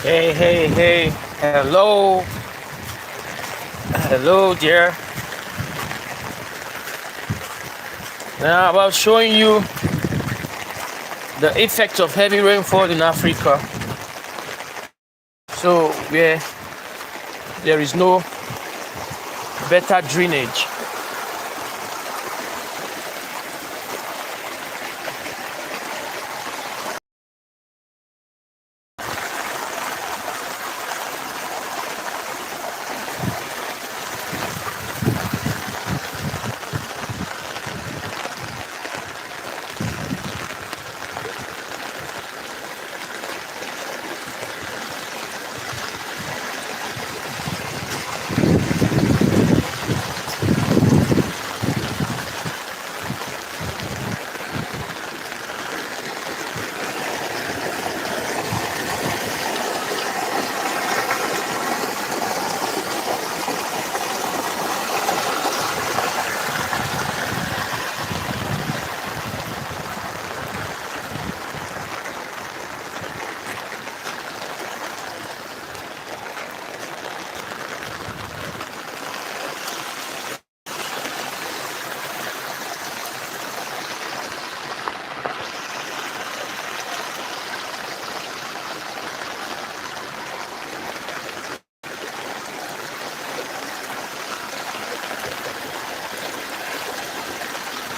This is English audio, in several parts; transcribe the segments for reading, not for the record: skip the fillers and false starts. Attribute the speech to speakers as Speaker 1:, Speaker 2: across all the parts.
Speaker 1: Hey, hello, hello dear. Now about showing you the effect of heavy rainfall in Africa. So where there is no better drainage.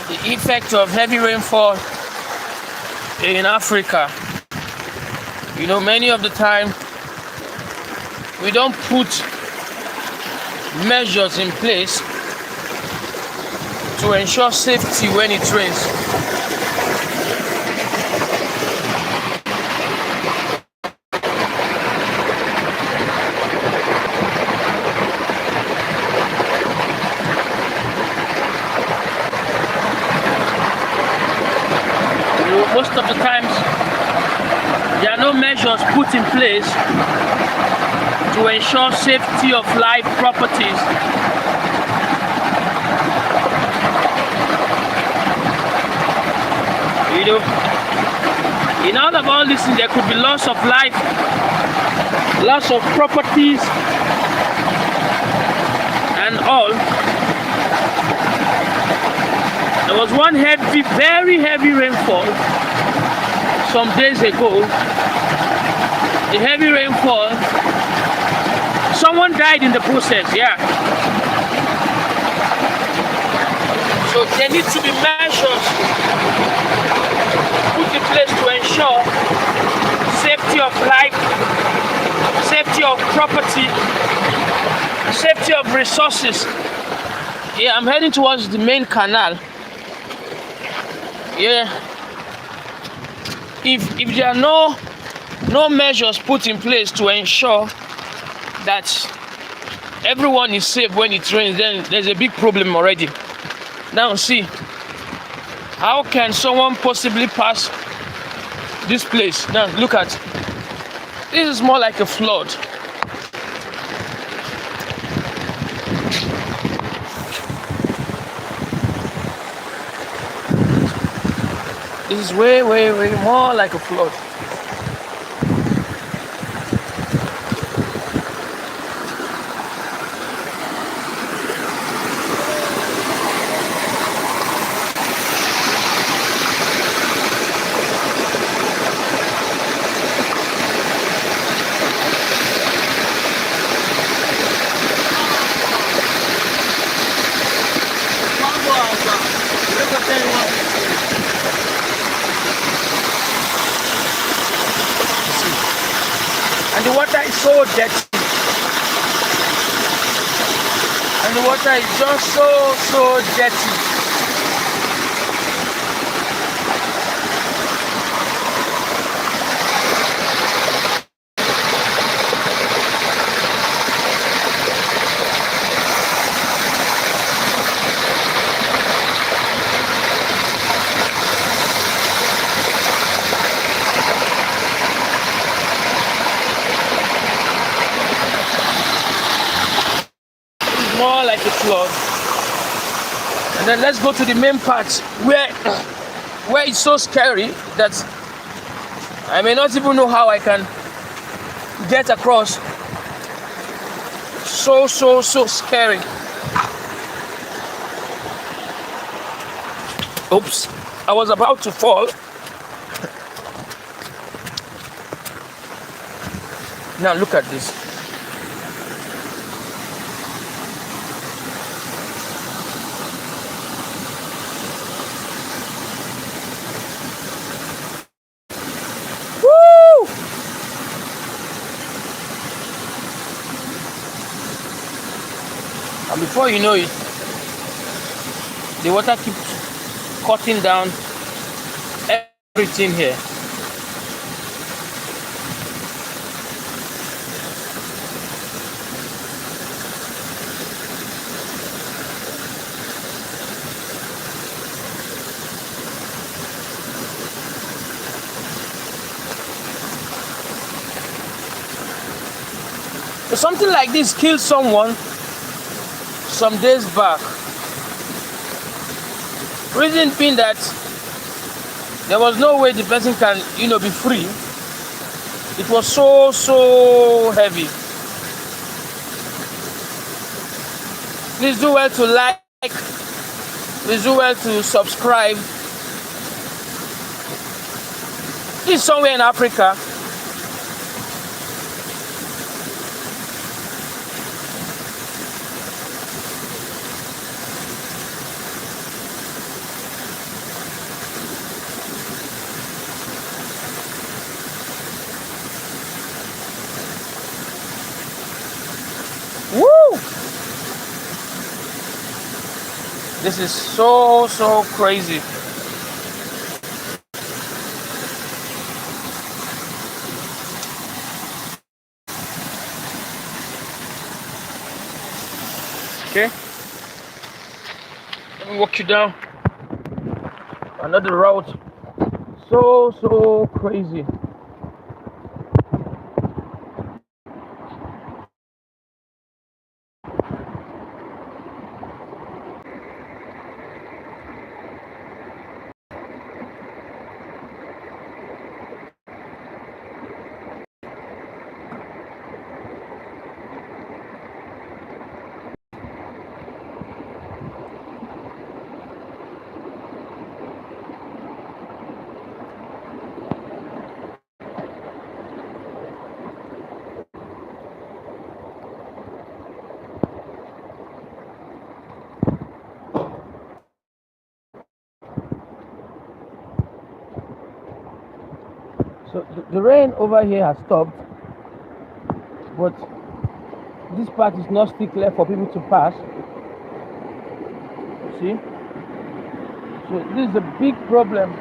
Speaker 1: The effect of heavy rainfall in Africa. You know, many of the time we don't put measures in place to ensure safety when it rains. Most of the times, there are no measures put in place to ensure safety of life properties. You know, in all of all this, there could be loss of life, loss of properties, and all. There was one very heavy rainfall some days ago. The heavy rainfall, someone died in the process, yeah. So there needs to be measures put in place to ensure safety of life, safety of property, safety of resources. Yeah, I'm heading towards the main canal. Yeah, if there are no measures put in place to ensure that everyone is safe when it rains, then there's a big problem already. Now see, how can someone possibly pass this place? Now look at, this is more like a flood. This is way more like a flood. And the water is so dirty. And the water is just so dirty. More like a flood. And then let's go to the main part where it's so scary that I may not even know how I can get across. So scary. Oops, I was about to fall. Now look at this. Woo! And before you know it, the water keeps cutting down everything here. Something like this killed someone some days back. Reason being that there was no way the person can, be free. It was so heavy. Please do well to like. Please do well to subscribe. This is somewhere in Africa. Woo! This is so crazy. Okay, let me walk you down another route. So crazy. So the rain over here has stopped, but this part is not still clear for people to pass. See? So this is a big problem.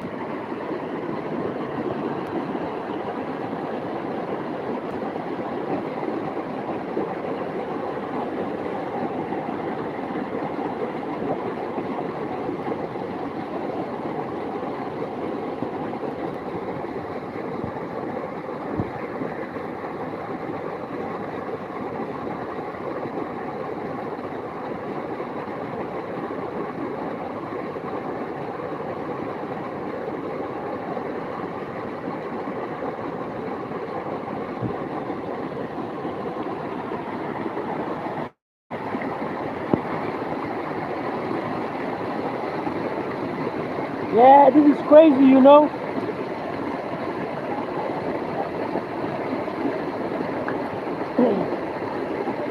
Speaker 1: Yeah, this is crazy,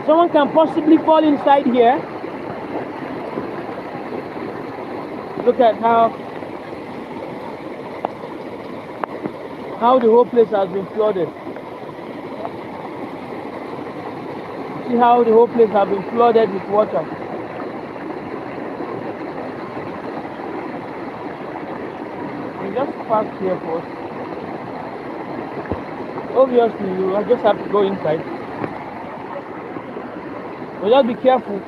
Speaker 1: Someone can possibly fall inside here. Look at how the whole place has been flooded. See how the whole place has been flooded with water. We just park here first. Obviously, you just have to go inside. But just be careful.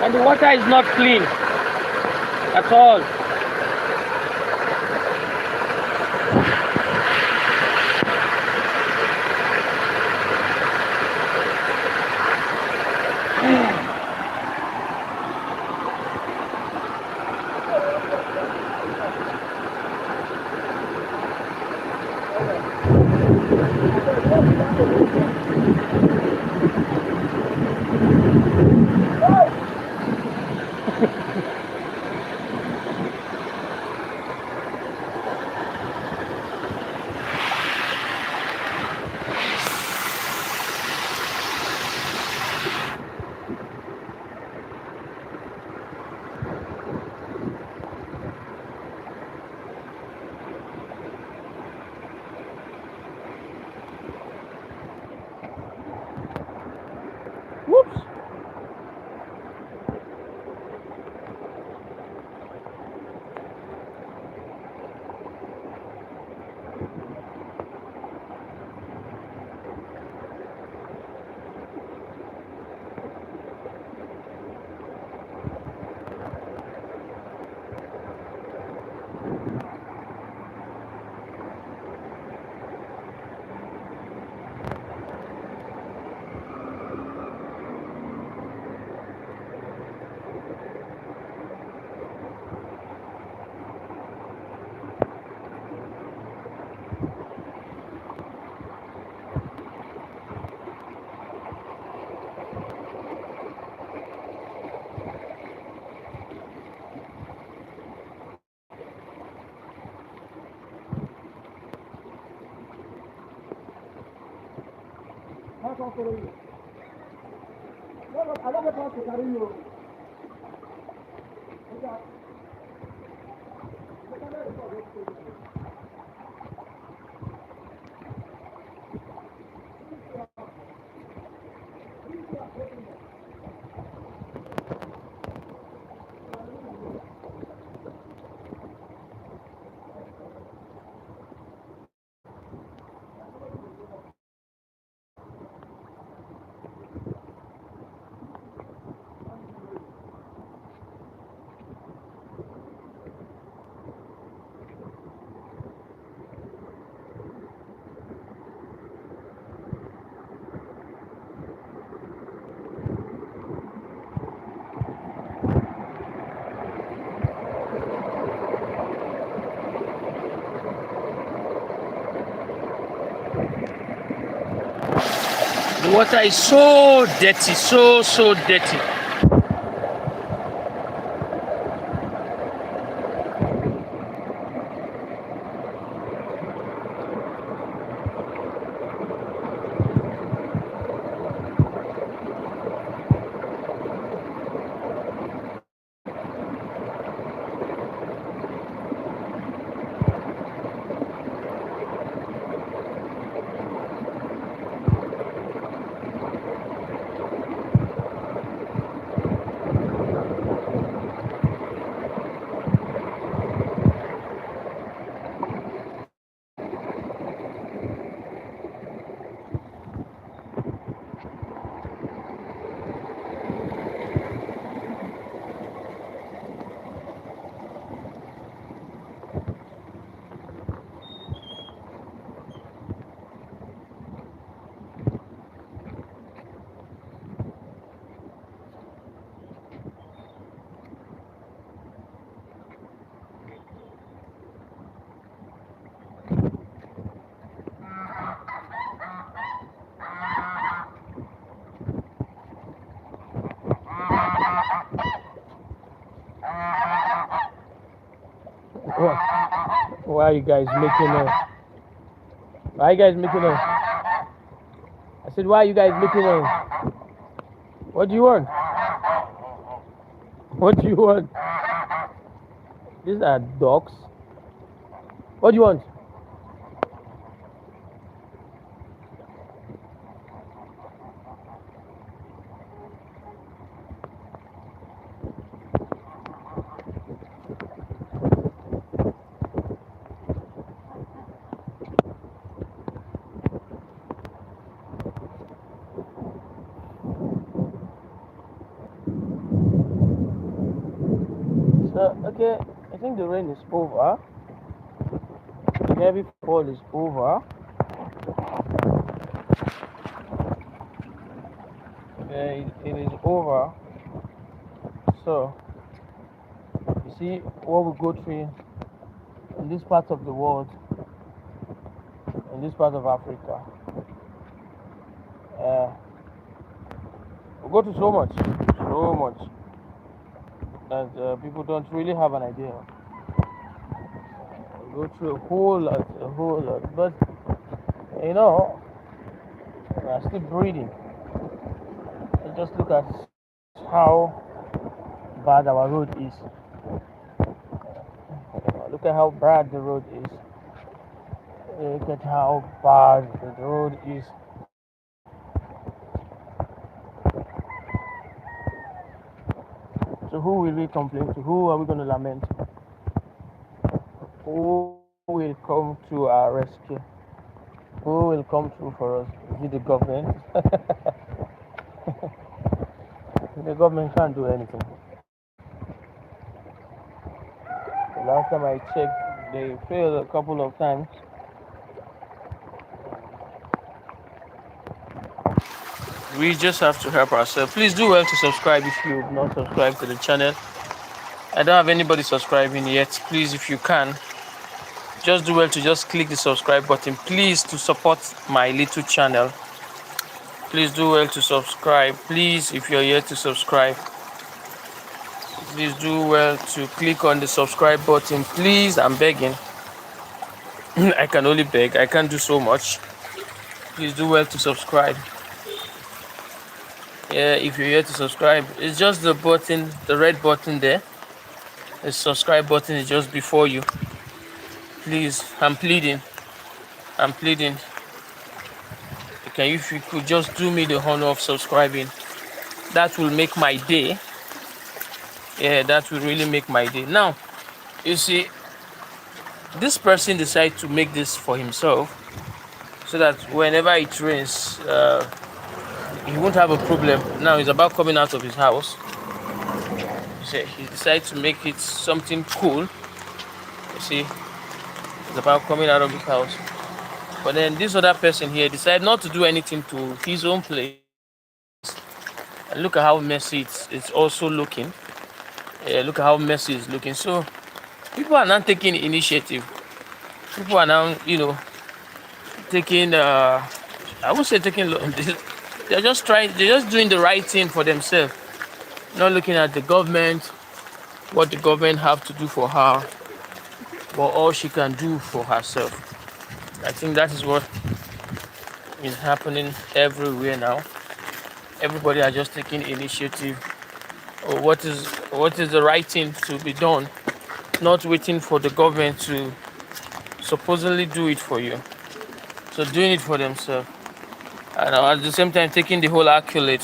Speaker 1: And the water is not clean at all. Whoops. The water is so dirty, so dirty. Why are you guys making a? Why are you guys making a? I said, why are you guys making a? What do you want? What do you want? These are dogs. What do you want? So, okay, I think the rain is over. The heavy fall is over. It is over. So, you see what we go through in this part of the world, in this part of Africa. Uh, we go through so much, that people don't really have an idea. We go through a whole lot. But you know, we are still breathing. And just look at how bad our road is. Look at how bad the road is. Look at how bad the road is. So who will we complain to? Who are we going to lament? Who will come to our rescue? Who will come through for us? Is it the government? The government can't do anything. The last time I checked, they failed a couple of times. We just have to help ourselves. Please do well to subscribe if you've not subscribed to the channel. I don't have anybody subscribing yet. Please, if you can, just do well to just click the subscribe button. Please, to support my little channel. Please do well to subscribe. Please, if you're here to subscribe, please do well to click on the subscribe button. Please, I'm begging. I can only beg. I can't do so much. Please do well to subscribe. Yeah, if you're here to subscribe, it's just the button, the red button there. The subscribe button is just before you. Please, I'm pleading. If you could just do me the honor of subscribing, that will make my day. Yeah, that will really make my day. Now, you see, this person decided to make this for himself, so that whenever it rains, he won't have a problem. Now he's about coming out of his house. You see, he decided to make it something cool. You see, he's about coming out of his house. But then this other person here decided not to do anything to his own place. And look at how messy it's also looking. Look at how messy it's looking. So people are now taking initiative. People are now, taking. I would say taking. They're just doing the right thing for themselves. Not looking at the government, what the government have to do for her, but all she can do for herself. I think that is what is happening everywhere now. Everybody are just taking initiative. Or what is the right thing to be done, not waiting for the government to supposedly do it for you. So doing it for themselves, and at the same time taking the whole accolade.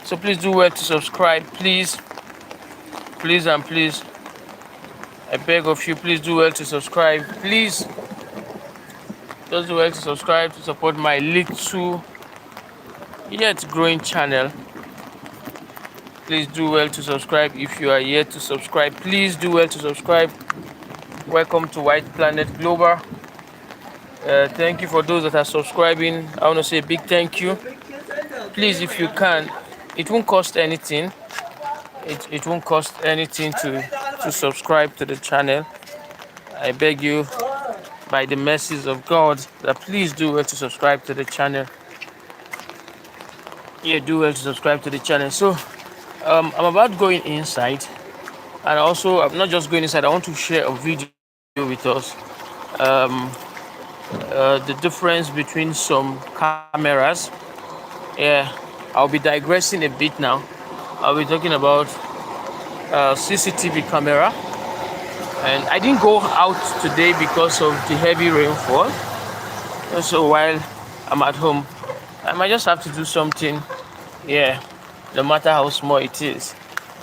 Speaker 1: So please do well to subscribe. Please, and please, I beg of you, please do well to subscribe. Please, just do well to subscribe to support my little yet growing channel. Please do well to subscribe if you are yet to subscribe. Please do well to subscribe. Welcome to White Planet Global. Thank you for those that are subscribing. I want to say a big thank you. Please, if you can, it won't cost anything. It won't cost anything to subscribe to the channel. I beg you, by the mercies of God, that please do well to subscribe to the channel. Yeah, do well to subscribe to the channel. So I'm about going inside, and also I'm not just going inside. I want to share a video with us. The difference between some cameras. Yeah, I'll be digressing a bit now. I'll be talking about CCTV camera, and I didn't go out today because of the heavy rainfall. So while I'm at home, I might just have to do something. Yeah, no matter how small it is.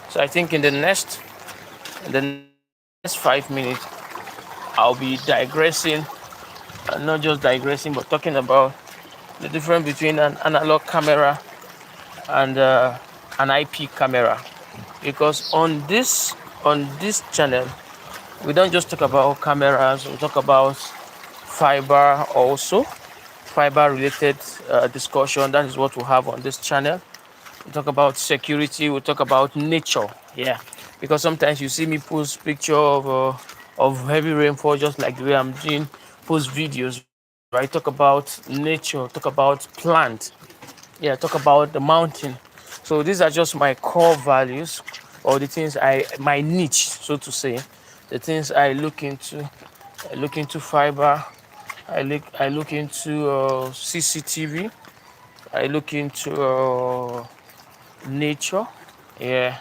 Speaker 1: So I think in the next 5 minutes, I'll be digressing, not just digressing, but talking about the difference between an analog camera and an IP camera. Because on this on this channel, we don't just talk about cameras, we talk about fiber also, fiber related discussion. That is what we have on this channel. We talk about security, we talk about nature. Yeah, because sometimes you see me post picture of heavy rainfall, just like the way I'm doing, post videos, right? Talk about nature, talk about plant, yeah, talk about the mountain. So these are just my core values, or the things my niche, so to say, the things I look into. I look into fiber. I look into CCTV. I look into nature. Yeah.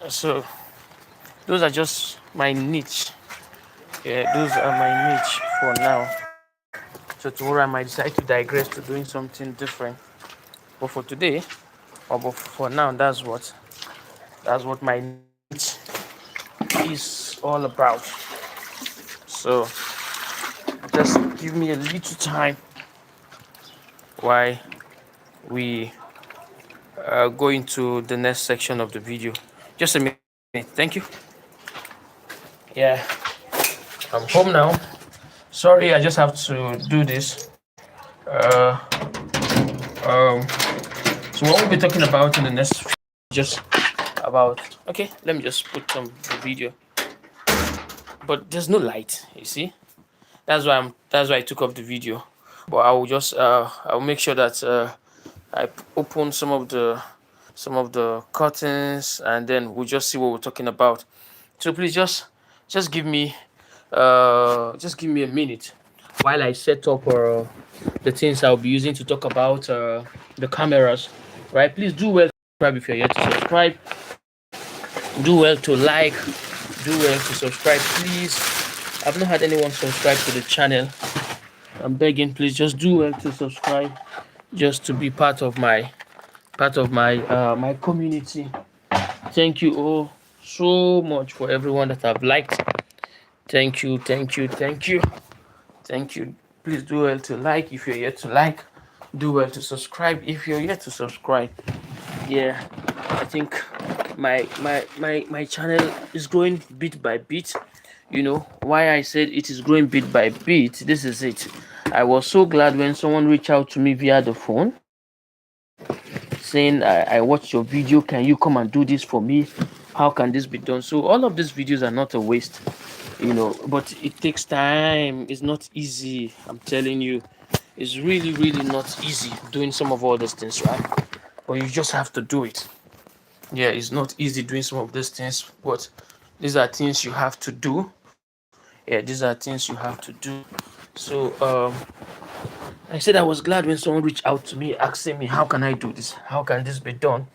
Speaker 1: So those are just my niche. Yeah, those are my niche for now. So tomorrow I might decide to digress to doing something different. But for today, or but for now, that's what my niche is all about. So just give me a little time while we go into the next section of the video. Just a minute. Thank you. Yeah, I'm home now. Sorry, I just have to do this. Um, so what we'll be talking about in the next just about. Okay, let me just put some video. But there's no light. You see, that's why I took off the video. But I'll make sure that I open some of the curtains, and then we'll just see what we're talking about. So please just give me a minute while I set up the things I'll be using to talk about the cameras. Right? Please do well to subscribe if you're yet to subscribe. Do well to like. Do well to subscribe, please. I've not had anyone subscribe to the channel. I'm begging, please just do well to subscribe, just to be part of my community. Thank you all so much for everyone that have liked. Thank you, thank you, thank you, thank you. Please do well to like if you're yet to like. Do well to subscribe if you're yet to subscribe. Yeah, I think my channel is growing bit by bit. You know why I said it is growing bit by bit. This is it. I was so glad when someone reached out to me via the phone saying, I watched your video, can you come and do this for me? How can this be done? So all of these videos are not a waste, but it takes time. It's not easy, I'm telling you. It's really, really not easy doing some of all these things, right? But you just have to do it. Yeah, it's not easy doing some of these things, but these are things you have to do. Yeah, these are things you have to do. So I said I was glad when someone reached out to me asking me, how can I do this? How can this be done?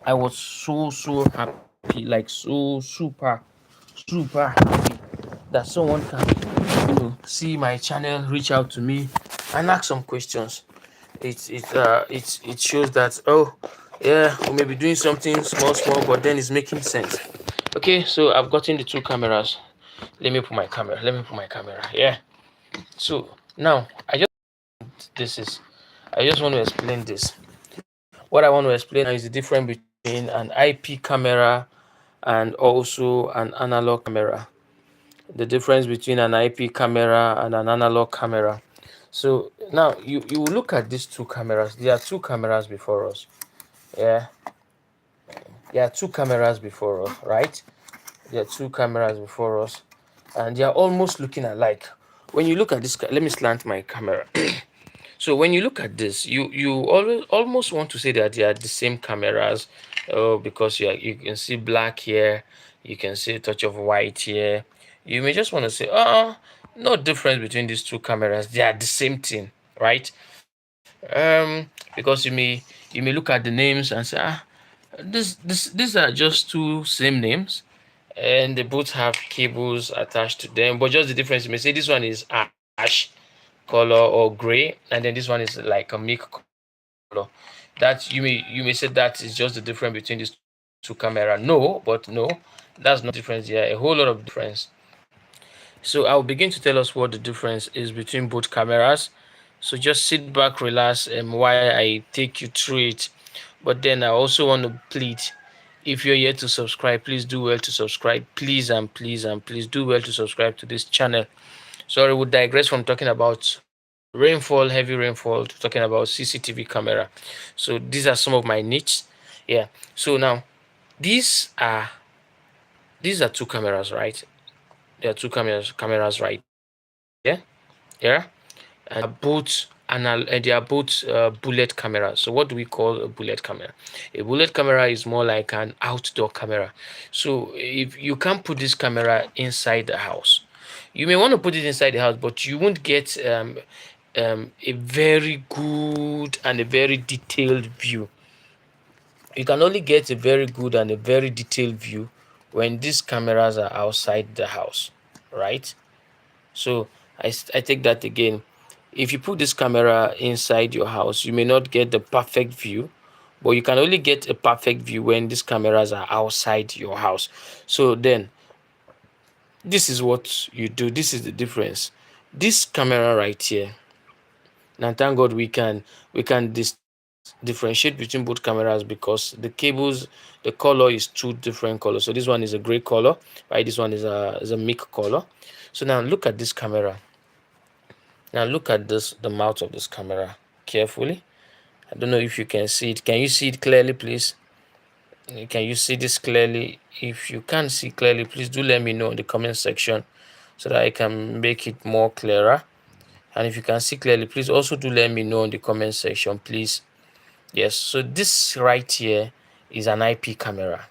Speaker 1: I was so happy, like so super happy that someone can, see my channel, reach out to me, and ask some questions. It shows that, oh yeah, we may be doing something small, but then it's making sense. Okay, so I've gotten the two cameras. Let me put my camera. Yeah. So now this is I just want to explain this. What I want to explain is the difference between an IP camera and also an analog camera. The difference between an IP camera and an analog camera. So now you look at these two cameras. There are two cameras before us. Yeah. There are two cameras before us, right? There are two cameras before us, and they are almost looking alike. When you look at this, let me slant my camera. So when you look at this, you always almost want to say that they are the same cameras, because you can see black here, you can see a touch of white here. You may just want to say, no difference between these two cameras. They are the same thing, right? Because you may look at the names and say, these are just two same names, and they both have cables attached to them. But just the difference, you may say this one is ash color or gray, and then this one is like a milk color. That you may say that is just the difference between these two cameras. No, that's not difference. Yeah, a whole lot of difference. So I'll begin to tell us what the difference is between both cameras. So just sit back, relax, and while I take you through it. But then I also want to plead, If you're yet to subscribe, please do well to subscribe. Please and please and please do well to subscribe to this channel. Sorry, we digress from talking about rainfall, heavy rainfall, to talking about CCTV camera. So these are some of my needs. Yeah. So now these are these are two cameras, right? There are two cameras right there. Yeah. And they are both bullet cameras. So what do we call a bullet camera? A bullet camera is more like an outdoor camera. So if you can't put this camera inside the house, you may want to put it inside the house, but you won't get a very good and a very detailed view. You can only get a very good and a very detailed view when these cameras are outside the house, right? So I take that again. If you put this camera inside your house, you may not get the perfect view, but you can only get a perfect view when these cameras are outside your house. So then this is what you do. This is the difference. This camera right here. Now thank God we can differentiate between both cameras because the color is two different colors. So this one is a gray color, right? This one is a milk color. So now look at this camera. Now look at the mouth of this camera carefully. I don't know if you can see it. Can you see it clearly, please? Can you see this clearly? If you can't see clearly, please do let me know in the comment section so that I can make it more clearer. And if you can see clearly, please also do let me know in the comment section, please. Yes, so this right here is an IP camera.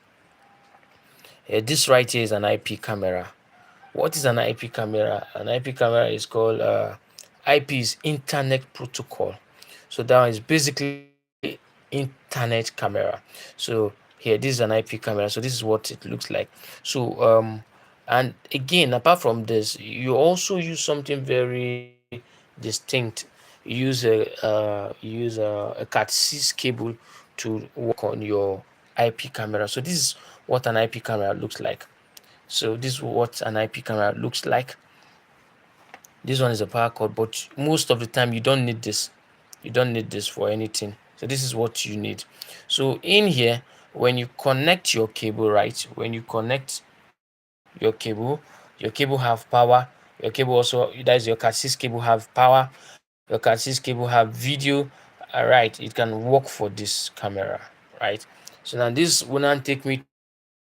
Speaker 1: This right here is an IP camera. What is an IP camera? An IP camera is called IP is Internet Protocol. So that is basically internet camera. So here, this is an IP camera. So this is what it looks like. So and again, apart from this, you also use something very distinct. You use a Cat6 cable to work on your IP camera. So this is what an IP camera looks like. So this is what an IP camera looks like. This one is a power cord, but most of the time you don't need this. You don't need this for anything. So this is what you need. So in here, when you connect your cable, right? When you connect your cable have power. Your cable also, that is your Cat6 cable have power. Your Cat6 cable have video. Alright, it can work for this camera, right? So now this will now take me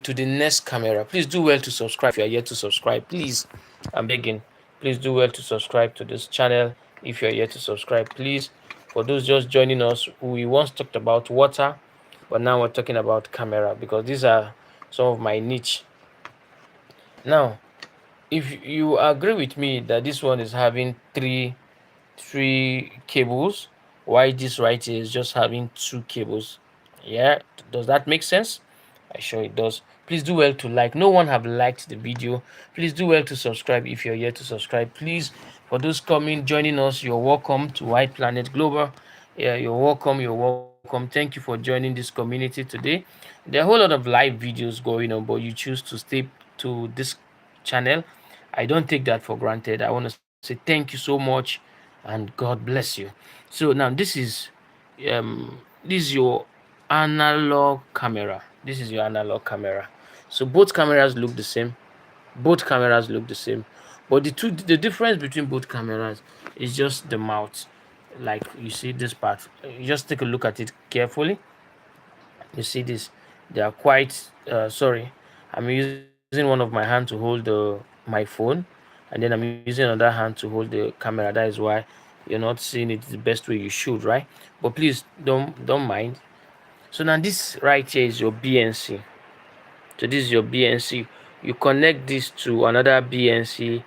Speaker 1: to the next camera. Please do well to subscribe if you are yet to subscribe. Please, I'm begging. Please do well to subscribe to this channel if you are yet to subscribe. Please, for those just joining us, we once talked about water, but now we're talking about camera because these are some of my niche. Now, if you agree with me that this one is having three cables, why this right here is just having two cables? Yeah, does that make sense? I sure it does. Please do well to like. No one have liked the video. Please do well to subscribe if you're here to subscribe. Please, for those coming, joining us, you're welcome to White Planet Global. Yeah, you're welcome. You're welcome. Thank you for joining this community today. There are a whole lot of live videos going on, but you choose to stay to this channel. I don't take that for granted. I want to say thank you so much and God bless you. So now this is your analog camera. This is your analog camera. So both cameras look the same. Both cameras look the same. But the difference between both cameras is just the mouth. Like you see this part. You just take a look at it carefully. You see this. They are quite sorry. I'm using one of my hand to hold my phone, and then I'm using another hand to hold the camera. That is why you're not seeing it the best way you should, right? But please don't mind. So now this right here is your BNC. So this is your BNC. You connect this to another BNC,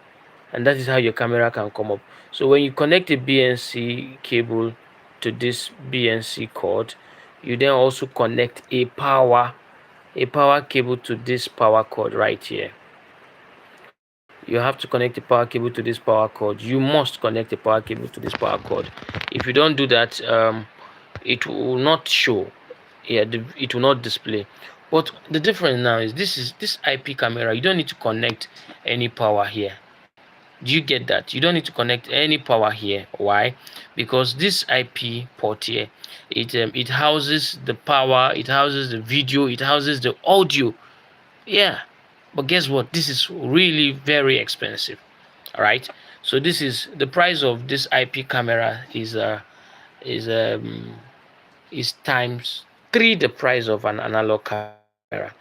Speaker 1: and that is how your camera can come up. So when you connect a BNC cable to this BNC cord, you then also connect a power cable to this power cord right here. You have to connect the power cable to this power cord. You must connect the power cable to this power cord. If you don't do that, it will not show. Yeah, it will not display. But the difference now is this IP camera. You don't need to connect any power here. Do you get that? You don't need to connect any power here. Why? Because this IP port here, it houses the power, it houses the video, it houses the audio. Yeah. But guess what? This is really very expensive. All right. So this is the price of this IP camera is is times three the price of an analog camera.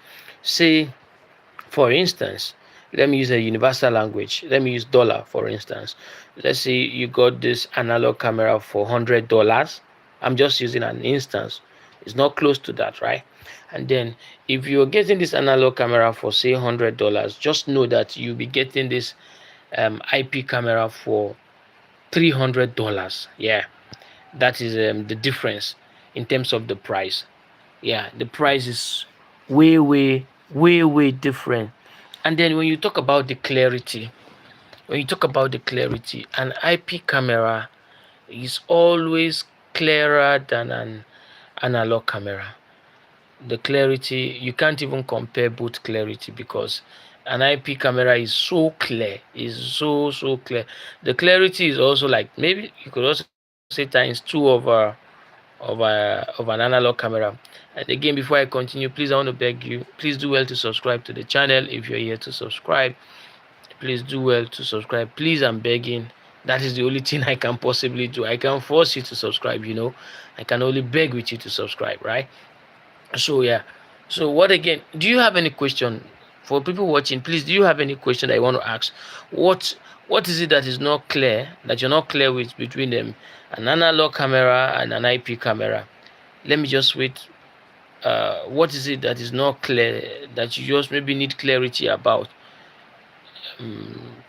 Speaker 1: Say, for instance, let me use a universal language. Let me use dollar for instance. Let's say you got this analog camera for $100. I'm just using an instance. It's not close to that, right? And then if you're getting this analog camera for say $100, just know that you'll be getting this IP camera for $300. Yeah, that is the difference in terms of the price. Yeah, the price is way different. And then when you talk about the clarity, an IP camera is always clearer than an analog camera. The clarity, you can't even compare both clarity, because an IP camera is so clear, is so clear. The clarity is also like, maybe you could also say times two of an analog camera. And again, before I continue, please, I want to beg you, please do well to subscribe to the channel. If you're here to subscribe, please do well to subscribe. Please, I'm begging. That is the only thing I can possibly do. I can force you to subscribe, I can only beg with you to subscribe, right? So yeah. So what again? Do you have any question for people watching? Please, do you have any question that you want to ask? What is it that is not clear, that you're not clear with, between them, an analog camera and an IP camera? Let me just wait. What is it that is not clear, that you just maybe need clarity about?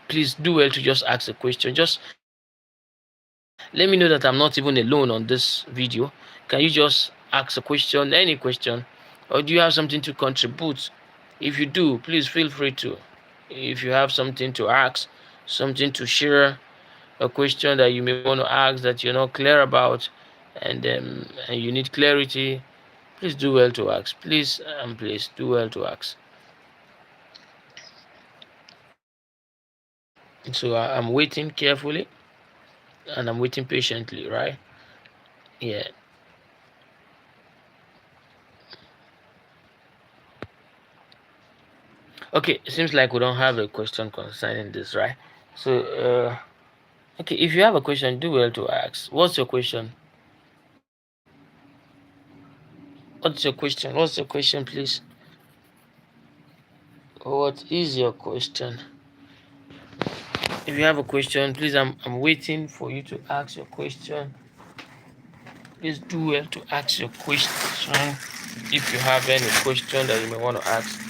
Speaker 1: Please do well to just ask a question. Just let me know that I'm not even alone on this video. Can you just ask a question, any question, or do you have something to contribute? If you do, please feel free to. If you have something to ask, something to share, a question that you may want to ask that you're not clear about, and you need clarity, please do well to ask. Please do well to ask. So I'm waiting carefully, and I'm waiting patiently, right? Yeah. Okay, it seems like we don't have a question concerning this, right? So, okay, if you have a question, do well to ask. What's your question? What's your question, please? What is your question? If you have a question, please, I'm waiting for you to ask your question. Please do well to ask your question. If you have any question that you may want to ask.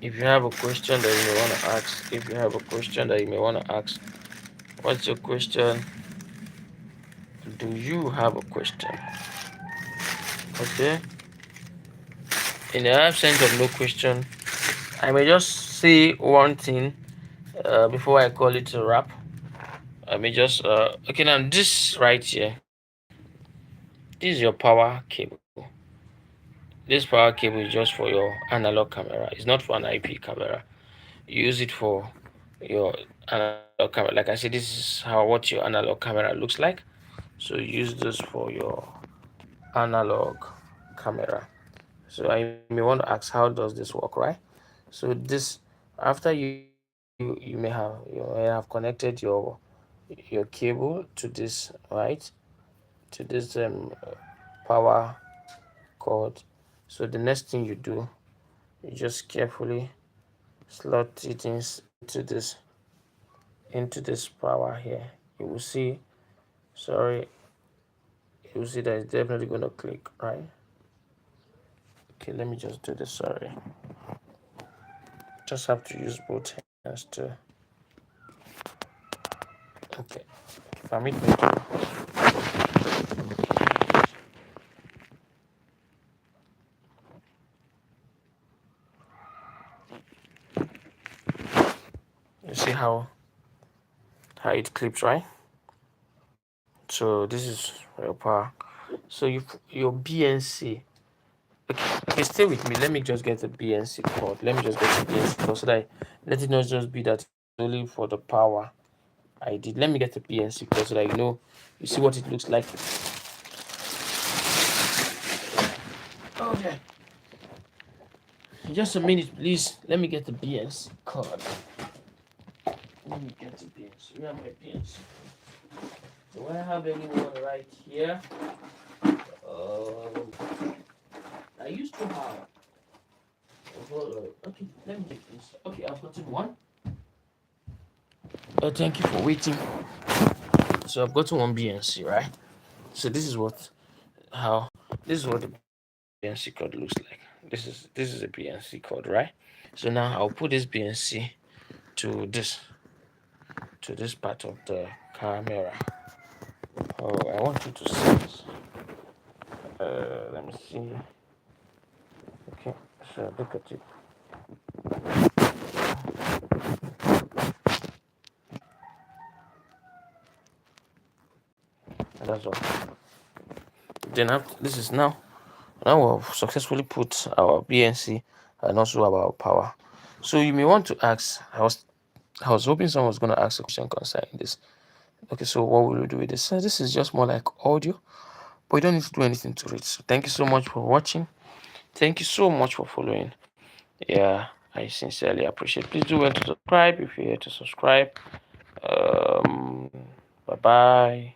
Speaker 1: If you have a question that you may want to ask. If you have a question that you may want to ask. What's your question? Do you have a question? Okay. In the absence of no question, I may just say one thing before I call it a wrap. I may just okay, now this right here, this is your power cable. This power cable is just for your analog camera. It's not for an IP camera. You use it for your analog camera. Like I said, this is what your analog camera looks like. So use this for your analog camera. So I may want to ask, how does this work, right? So this, after you may have connected your cable to this, right, to this power cord. So the next thing you do, you just carefully slot it into this power here. You will see, sorry, you will see that it's definitely going to click, right? Okay, let me just do this. Sorry, just have to use both hands to. Okay, permit me to. You see how it clips, right? So this is your power. So your BNC. Okay, stay with me. Let me just get the BNC cord. Let me just get the BNC cord so that let it not just be that only for the power. I did. Let me get the PNC code so that you see what it looks like. Okay. Just a minute, please. Let me get the PNC card. Let me get the PNC. Where are my PNC? Do I have anyone right here? I used to have. Okay, let me get this. Okay, I've gotten one. Thank you for waiting. So I've gotten one BNC, right? So how this is what the BNC code looks like. This is a BNC code, right? So now I'll put this BNC to this part of the camera. Oh, I want you to see this. Let me see. Okay, so look at it. That's all. Then this is now we've successfully put our BNC and also our power. So you may want to ask, I was hoping someone was going to ask a question concerning this. Okay, so what will we do with this? So this is just more like audio, but you don't need to do anything to it. So thank you so much for watching. Thank you so much for following. Yeah, I sincerely appreciate. Please do well to subscribe if you're here to subscribe. Bye bye.